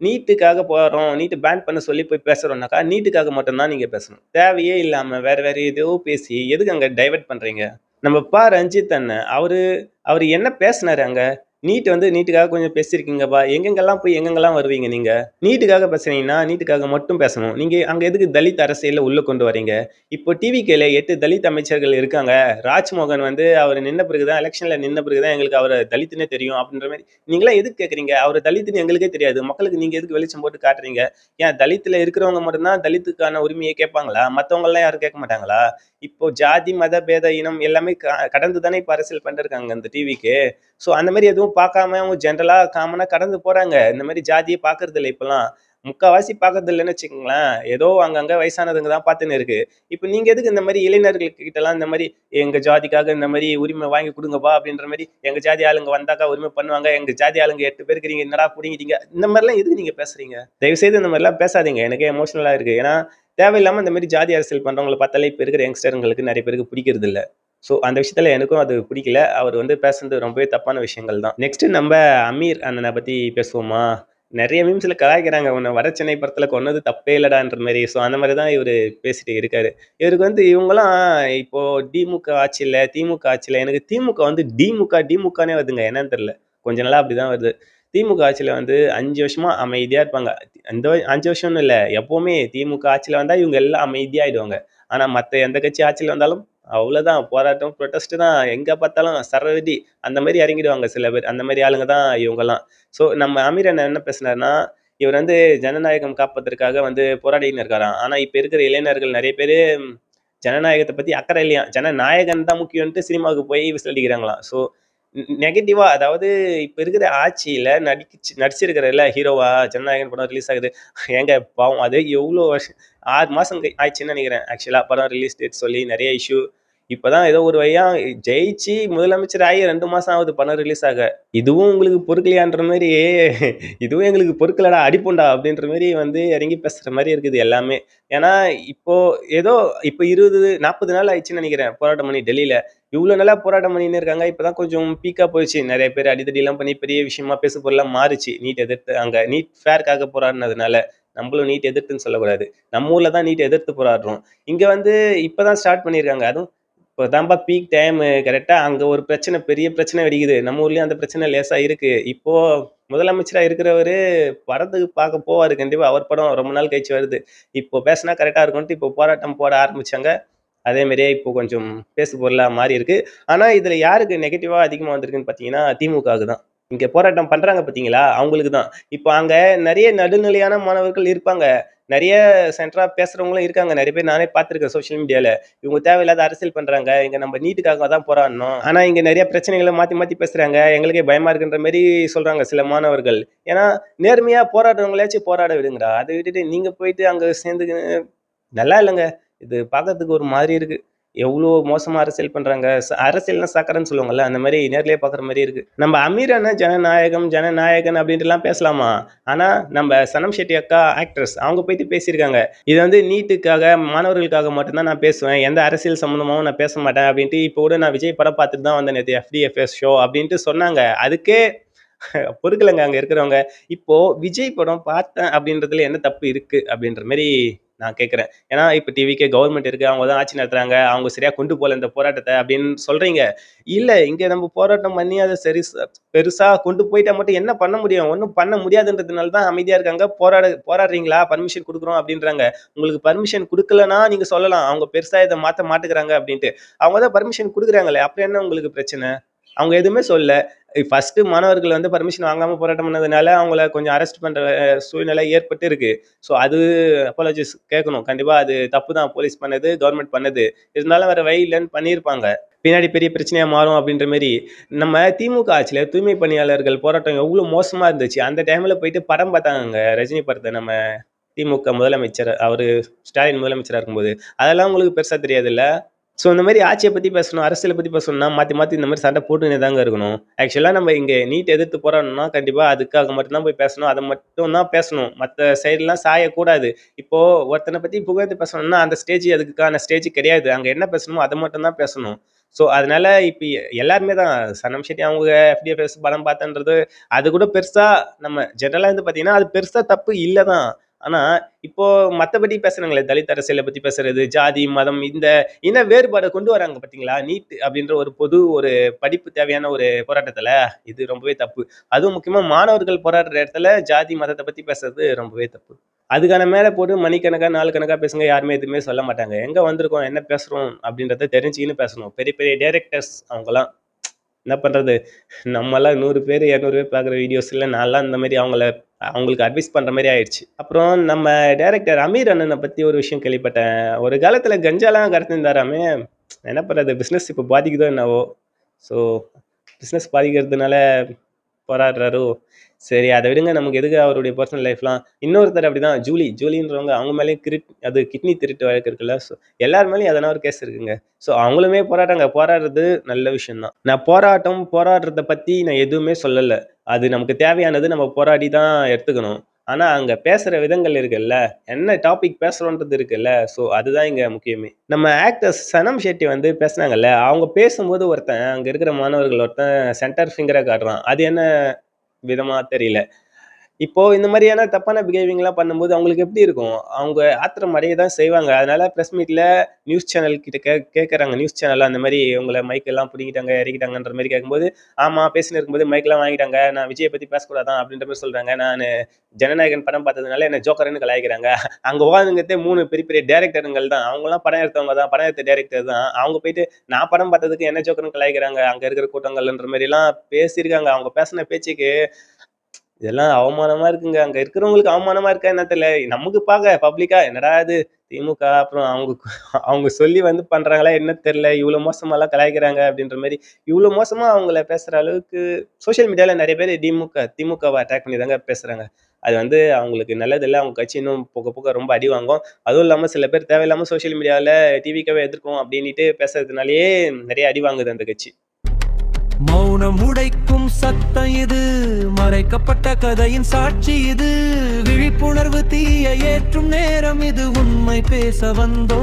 நீட்டுக்காக போறோம், NEET pan பண்ண சொல்லி போய் பேசுறோம்னாக்கா, நீட்டுக்காக மட்டும் தான் நீங்க பேசணும். தேவையே இல்லாம வேற வேற ஏதோ பேசி எதுக்கு அங்க டைவர்ட் பண்றீங்க? நம்ம ரஞ்சித் அண்ணன் அவரு அவரு என்ன பேசினாரு அங்க? நீட்டுக்காக கொஞ்சம் பேசியிருக்கீங்கப்பா. எங்கெங்கெல்லாம் போய் எங்கெங்கெல்லாம் வருவீங்க நீங்க? நீட்டுக்காக பேசுனீங்கன்னா, நீட்டுக்காக மட்டும் பேசணும். நீங்க அங்க எதுக்கு தலித் அரசியல உள்ள கொண்டு வரீங்க? இப்போ டிவிகேல 8 தலித் அமைச்சர்கள் இருக்காங்க. ராஜ்மோகன் அவர் நின்ன பிறகு தான் எலக்ஷன்ல நின்ன பிறகு தான் எங்களுக்கு அவர தலித்துன்னே தெரியும் அப்படின்ற மாரி நீங்கலாம் எதுக்கு கேட்குறீங்க? அவரு தலித்துன்னு எங்களுக்கே தெரியாது. மக்களுக்கு நீங்க எதுக்கு வெளிச்சம் போட்டு காட்டுறீங்க? ஏன் தலித்துல இருக்கிறவங்க மட்டும் தான் தலித்துக்கான உரிமைய கேட்பாங்களா? மத்தவங்கலாம் யாரும் கேட்க மாட்டாங்களா? இப்போ ஜாதி, மத, பேத, இனம் எல்லாமே கடந்து தானே இப்ப அரசியல் பண்ணிருக்காங்க இந்த டிவிக்கு. ஸோ அந்த மாதிரி எதுவும் பார்க்காம அவங்க ஜென்ரலா காமனா கடந்து போறாங்க. இந்த மாதிரி ஜாதியே பார்க்கறது இல்ல இப்பலாம். முக்காவாசி பார்க்கறது இல்லைன்னு வச்சுக்கோங்களேன். ஏதோ அங்கங்க வயசானதுங்க தான் பார்த்துன்னு இருக்கு. இப்ப நீங்க எதுக்கு இந்த மாதிரி இளைஞர்கள் கிட்டலாம் இந்த மாதிரி எங்க ஜாதிக்காக இந்த மாதிரி உரிமை வாங்கி கொடுங்கப்பா அப்படின்ற மாதிரி எங்க ஜாதி ஆளுங்க வந்தாக்கா உரிமை பண்ணுவாங்க. எங்க ஜாதி ஆளுங்க 8 பேர் இருக்கிறீங்க என்னடா புடிங்கிட்டீங்க. இந்த மாதிரிலாம் எதுக்கு நீங்க பேசுறீங்க? தயவு செய்து இந்த மாதிரிலாம் பேசாதீங்க. எனக்கே எமோஷனலா இருக்கு. ஏன்னா தேவையில்லாம இந்த மாதிரி ஜாதி அரசியல் பண்றவங்கள பார்த்தாலே இப்ப இருக்கிற யங்ஸ்டருங்களுக்கு நிறைய பேருக்கு பிடிக்கிறது இல்ல. ஸோ அந்த விஷயத்துல எனக்கும் அது பிடிக்கல. அவர் பேசுனது ரொம்பவே தப்பான விஷயங்கள் தான். நெக்ஸ்ட் நம்ம அமீர் அண்ணனை பத்தி பேசுவோமா? நெறைய மீம்ஸ்ல கலாய்க்கிறாங்க. "உன்ன வட சென்னை படத்துல கொன்னது தப்பே இல்லடான்ற" மாரி. ஸோ அந்த மாரி தான் இவரு பேசிட்டு இருக்காரு. இவருக்கு இவங்கலாம் இப்போ திமுக ஆட்சியில, திமுக ஆட்சியில எனக்கு திமுக டிமுக, டிமுகன்னே வருதுங்க. என்னன்னு தெரியல. கொஞ்ச நாளா அப்படிதான் வருது. திமுக ஆட்சியில 5 வருஷமா அமைதியா இருப்பாங்க. இந்த 5 வருஷம்னு இல்ல. எப்பவுமே திமுக ஆட்சியில வந்தா இவங்க எல்லாம் அமைதியாயிடுவாங்க. ஆனா மத்த எந்த கட்சி ஆட்சியில வந்தாலும் அவ்வளோதான் போராட்டம், புரொட்டஸ்ட் தான். எங்க பார்த்தாலும் சரவெடி அந்த மாரி இறங்கிடுவாங்க சில பேர். அந்த மாரி ஆளுங்க தான் இவங்கலாம். ஸோ நம்ம அமீர் அண்ணன் என்ன பேசினாருன்னா, இவர் ஜனநாயகம் காப்பதற்காக போராடின்னு இருக்காராம். ஆனா இப்ப இருக்கிற இளைஞர்கள் நெறைய பேரு ஜனநாயகத்த பத்தி அக்கறை இல்லையாம். ஜனநாயகன் தான் முக்கியம்ன்ட்டு சினிமாவுக்கு போய் விசில் அடிக்கிறாங்களாம். ஸோ நெகட்டிவா அதாவது இப்ப இருக்கிற ஆட்சியில நடிச்சிருக்கிறல்ல ஹீரோவா ஜனநாயகன் படம் ரிலீஸ் ஆகுது. ஏங்க பாவம் அது எவ்வளோ வருஷம் 6 மாசம் ஆயிடுச்சுன்னு நெனைக்கிறேன். ஆக்சுவலா படம் ரிலீஸ் டேட் சொல்லி நெறைய இஷ்யூ. இப்பதான் ஏதோ ஒரு வழியா ஜெயிச்சு முதலமைச்சர் ஆகி 2 மாசம் ஆகுது படம் ரிலீஸ் ஆக. இதுவும் உங்களுக்கு பொறுக்கலையான்ற மாரி, இதுவும் எங்களுக்கு பொறுக்கலடா அடிப்போம்டா அப்படின்ற மாரி இறங்கி பேசுற மாரி இருக்குது எல்லாமே. ஏன்னா இப்போ ஏதோ இப்போ 20, 40 நாள் ஆயிடுச்சுன்னு நினைக்கிறேன் போராட்டம் பண்ணி டெல்லியில. இவ்வளவு நாளா போராட்டம் பண்ணின்னு இருக்காங்க. இப்பதான் கொஞ்சம் பீக்கா போயிடுச்சு. நிறைய பேர் அடிதடி எல்லாம் பண்ணி பெரிய விஷயமா பேசு பொருளா மாறுச்சு. நீட் எதிர்த்து அங்க நீட் ஃபேர்க்காக போராடினதுனால. நம்மளும் நீட் எதிர்த்துன்னு சொல்லக்கூடாது. நம்ம ஊர்ல தான் நீட் எதிர்த்து போராடுறோம். இங்க இப்பதான் ஸ்டார்ட் பண்ணியிருக்காங்க. அதுவும் இப்போதான்பா பீக் டைம் கரெக்டா அங்க ஒரு பிரச்சனை பெரிய பிரச்சனை வெடிக்குது. நம்ம ஊர்லயும் அந்த பிரச்சனை லேசா இருக்கு. இப்போ முதலமைச்சரா இருக்கிறவரு படத்துக்கு பார்க்க போவாரு கண்டிப்பா. அவர் படம் ரொம்ப நாள் கழிச்சு வருது. இப்போ பேசினா கரெக்டா இருக்கும்ட்டு இப்போ போராட்டம் போட ஆரம்பிச்சாங்க. அதே மாதிரியே இப்போ கொஞ்சம் பேசு பொருளா மாறி இருக்கு. ஆனா இதுல யாருக்கு நெகட்டிவா அதிகமா வந்திருக்குன்னு பாத்தீங்கன்னா திமுகவுக்கு தான். இங்க போராட்டம் பண்றாங்க பாத்தீங்களா அவங்களுக்கு தான். இப்போ அங்க நிறைய நடுநிலையான மாணவர்கள் இருப்பாங்க. நிறைய சென்டரா பேசுறவங்களும் இருக்காங்க. நிறைய பேர் நானே பார்த்திருக்கேன் சோசியல் மீடியால. இவங்க தேவையில்லாத அரசியல் பண்றாங்க. இங்க நம்ம நீட்டுக்காக தான் போராடணும். ஆனா இங்க நிறைய பிரச்சனைகளை மாத்தி மாத்தி பேசுறாங்க. எங்களுக்கே பயமா இருக்குன்ற மாதிரி சொல்றாங்க சில மாணவர்கள். ஏன்னா நேர்மையா போராடுறவங்களாச்சும் போராட விடுங்கடா. அதை விட்டுட்டு நீங்க போயிட்டு அங்க சேர்ந்து நல்லா இல்லைங்க. இது பார்க்கறதுக்கு ஒரு மாதிரி இருக்கு. எவ்வளோ மோசமா அரசியல் பண்றாங்க. அரசியல்னா சக்கரன்னு சொல்லுவாங்கல்ல, அந்த மாரி நேர்லயே பார்க்குற மாரி இருக்கு. நம்ம அமீர் அண்ணன் ஜனநாயகம், ஜனநாயகன் அப்படின்ட்டுலாம் பேசலாமா? ஆனா, நம்ம சனம் ஷெட்டி அக்கா ஆக்ட்ரஸ் அவங்க போயிட்டு பேசியிருக்காங்க. இது நீட்டுக்காக, மாணவர்களுக்காக மட்டும் தான் நான் பேசுவேன். எந்த அரசியல் சம்மந்தமாவும் நான் பேச மாட்டேன் அப்படின்ட்டு, இப்போ கூட நான் விஜய் படம் பார்த்துட்டு தான் வந்தேன் நேத்து எஃப்டிஎஃப்எஸ் ஷோ அப்படின்ட்டு சொன்னாங்க. அதுக்கே பொறுக்கலங்க அங்க இருக்கிறவங்க. இப்போ விஜய் படம் பார்த்தேன் அப்படின்றதுல என்ன தப்பு இருக்கு? அப்படின்ற மாரி நான் கேட்கிறேன். ஏன்னா இப்ப டிவிக்கே கவர்மெண்ட் இருக்கு. அவங்க தான் ஆட்சி நடத்துறாங்க. அவங்க சரியா கொண்டு போல இந்த போராட்டத்த அப்படின்னு சொல்றீங்க. இல்ல இங்க நம்ம போராட்டம் பண்ணி அத சரி பெருசா கொண்டு போயிட்டா மட்டும் என்ன பண்ண முடியும்? ஒண்ணும் பண்ண முடியாதுன்றதுனால தான் அமைதியா இருக்காங்க. போராடுறீங்களா? பர்மிஷன் குடுக்குறோம் அப்படின்றாங்க. உங்களுக்கு பர்மிஷன் குடுக்கலன்னா நீங்க சொல்லலாம். அவங்க பெருசா இத மாத்த மாட்டுக்கிறாங்க அப்படின்ட்டு. அவங்க தான் பர்மிஷன் குடுக்குறாங்களே. அப்புறம் என்ன உங்களுக்கு பிரச்சனை? அவங்க எதுவுமே சொல்லல. ஃபர்ஸ்ட் மாணவர்கள் பர்மிஷன் வாங்காம போராட்டம் பண்ணதுனால அவங்கள கொஞ்சம் அரெஸ்ட் பண்ற சூழ்நிலை ஏற்பட்டு இருக்கு. ஸோ அது அப்பாலஜிஸ் கேட்கணும். கண்டிப்பா அது தப்பு தான் போலீஸ் பண்ணது, கவர்மெண்ட் பண்ணது. இருந்தாலும் வேற வழி இல்லன்னு பண்ணியிருப்பாங்க. பின்னாடி பெரிய பிரச்சனையா மாறும் அப்படின்ற மாரி. நம்ம திமுக ஆட்சியில தூய்மை பணியாளர்கள் போராட்டம் எவ்வளவு மோசமா இருந்துச்சு. அந்த டைம்ல போயிட்டு படம் பார்த்தாங்கங்க. ரஜினி படத்த நம்ம திமுக முதலமைச்சர் ஸ்டாலின் முதலமைச்சரா இருக்கும்போது. அதெல்லாம் உங்களுக்கு பெருசா தெரியாதுல்ல? ஸோ இந்த மாதிரி ஆட்சியை பத்தி பேசணும், அரசியலை பத்தி பேசணும்னா மாத்தி மாத்தி இந்த மாதிரி சண்டை போட்டுனே தாங்க இருக்கணும். ஆக்சுவலா நம்ம இங்க நீட் எதிர்த்து போராடணும்னா கண்டிப்பா அதுக்காக மட்டும் தான் போய் பேசணும். அதை மட்டும் தான் பேசணும். மத்த சைடுலாம் சாயக்கூடாது. இப்போ ஒருத்தனை பத்தி புகழ்ந்து பேசணும்னா அந்த ஸ்டேஜ் அதுக்கான ஸ்டேஜ் கிடையாது. அங்க என்ன பேசணுமோ அதை மட்டும் தான் பேசணும். ஸோ அதனால இப்ப எல்லாருமே தான் சனம் ஷெட்டி அவங்க எஃப்டிஎஃப்எஸ் படம் பார்த்தன்றது அது கூட பெருசா நம்ம ஜெனரலா வந்து பார்த்தீங்கன்னா, அது பெருசா தப்பு இல்ல தான். ஆனா, இப்போ மத்தபடி பேசுறாங்களே தலித் அரசியல பத்தி பேசுறது, ஜாதி, மதம் இந்த இன வேறுபாட கொண்டு வராங்க பார்த்தீங்களா? நீட் அப்படின்ற ஒரு பொது ஒரு படிப்பு தேவையான ஒரு போராட்டத்துல, இது ரொம்பவே தப்பு. அதுவும் முக்கியமா மாணவர்கள் போராடுற இடத்துல ஜாதி, மதத்த பத்தி பேசுறது ரொம்பவே தப்பு. அதுக்கான மேல போட்டு மணிக்கணக்கா, நாள் கணக்கா பேசுங்க. யாருமே எதுவுமே சொல்ல மாட்டாங்க. எங்க வந்திருக்கோம், என்ன பேசுறோம் அப்படின்றத தெரிஞ்சுக்கின்னு பேசணும். பெரிய பெரிய டைரக்டர்ஸ் அவங்கலாம். என்ன பண்றது? நம்மலாம் 100 பேர், 200 பேர் பார்க்குற வீடியோஸ்ல நான்லாம் இந்த மாரி அவங்களுக்கு அட்வைஸ் பண்ற மாரி ஆயிடுச்சு. அப்புறம் நம்ம டைரக்டர் அமீர் அண்ணன பத்தி ஒரு விஷயம் கேள்விப்பட்டேன். ஒரு காலத்துல கஞ்சாலாம் கடத்திருந்தாராமே. என்ன பண்றது? பிசினஸ் இப்ப பாதிக்குதோ என்னவோ? ஸோ பிசினஸ் பாதிக்கிறதுனால போராடுறாரோ? சரி அத விடுங்க. நமக்கு எதுக்கு அவருடைய பர்சனல் லைஃப்லாம். இன்னொருத்தர் அப்படிதான் ஜூலின்றவங்க அவங்க மேலயும் அது கிட்னி திருட்டு வழக்கு இருக்குல்ல. ஸோ எல்லார் மேலயும் எதனா ஒரு கேஸ் இருக்குங்க. ஸோ அவங்களுமே போராடுறாங்க. போராடுறது நல்ல விஷயம் தான். நான் போராடுறத பத்தி நான் எதுவுமே சொல்லல. அது நமக்கு தேவையானது நம்ம போராடி தான் எடுத்துக்கணும். ஆனா அங்க பேசுற விதங்கள் இருக்குல்ல, என்ன டாபிக் பேசுறோன்றது இருக்குல்ல, ஸோ அதுதான் இங்க முக்கியமே. நம்ம ஆக்டர் சனம் ஷெட்டி வந்து பேசுனாங்கல்ல, அவங்க பேசும்போது அங்க இருக்கிற மாணவர்கள் சென்டர் ஃபிங்கர காட்டுறான். அது என்ன விதமா தெரியல. இப்போ இந்த மாதிரியான தப்பான பிஹேவிங்லாம் பண்ணும்போது அவங்களுக்கு எப்படி இருக்கும்? அவங்க ஆத்திரம் அடைய தான் செய்வாங்க. அதனால பிரஸ் மீட்ல நியூஸ் சேனல் கிட்ட கேட்கறாங்க. நியூஸ் சேனல்ல அந்த மாரி உங்கள மைக் எல்லாம் புடுங்கிட்டாங்க, இறக்கிட்டாங்கன்ற மாரி கேட்கும்போது, ஆமா பேசின்னு இருக்கும்போது மைக்லாம் வாங்கிட்டாங்க. நான் விஜய பத்தி பேசக்கூடாதான் அப்படின்ற மாரி சொல்றாங்க. நானு ஜனநாயகன் படம் பார்த்ததுனால என்ன ஜோக்கர்ன்னு கலாய்க்கிறாங்க. அங்க உட்காந்துங்கிறதே 3 பெரிய பெரிய டைரக்டருங்கள் தான். அவங்கலாம் படம் எடுத்தவங்க தான். படம் எடுத்த டைரக்டர் தான். அவங்க போயிட்டு நான் படம் பார்த்ததுக்கு என்ன ஜோக்கர்ன்னு கலாய்க்கிறாங்க. அங்க இருக்கிற கூட்டங்கள்ன்ற மாரிலாம் பேசியிருக்காங்க. அவங்க பேசின பேச்சுக்கு இதெல்லாம் அவமானமா இருக்குங்க. அங்க இருக்கிறவங்களுக்கு அவமானமா இருக்கா என்ன தெரியல. நமக்கு பப்ளிக்கா என்னடா இது திமுக அப்புறம் அவங்க சொல்லி வந்து பண்றாங்களா என்ன தெரியல. இவ்வளவு மோசமாலாம் கலாய்க்கிறாங்க அப்படின்ற மாரி. இவ்வளவு மோசமா அவங்கள பேசுற அளவுக்கு சோசியல் மீடியால நெறைய பேர் திமுகவ அட்டாக் பண்ணி தாங்க பேசுறாங்க. அது வந்து அவங்களுக்கு நல்லதில்ல. அவங்க கட்சி இன்னும் போக போக ரொம்ப அடி வாங்கும். அதுவும் இல்லாம சில பேர் தேவையில்லாம சோசியல் மீடியால டிவிக்கவே எதிர்க்கும் அப்படின்னுட்டு பேசுறதுனாலயே நெறைய அடி வாங்குது அந்த கட்சி. மௌனம் உடைக்கும் சத்தம் இது, மறைக்கப்பட்ட கதையின் சாட்சி இது, விழிப்புணர்வு தீய ஏற்றும் நேரம் இது, உண்மை பேச வந்தோ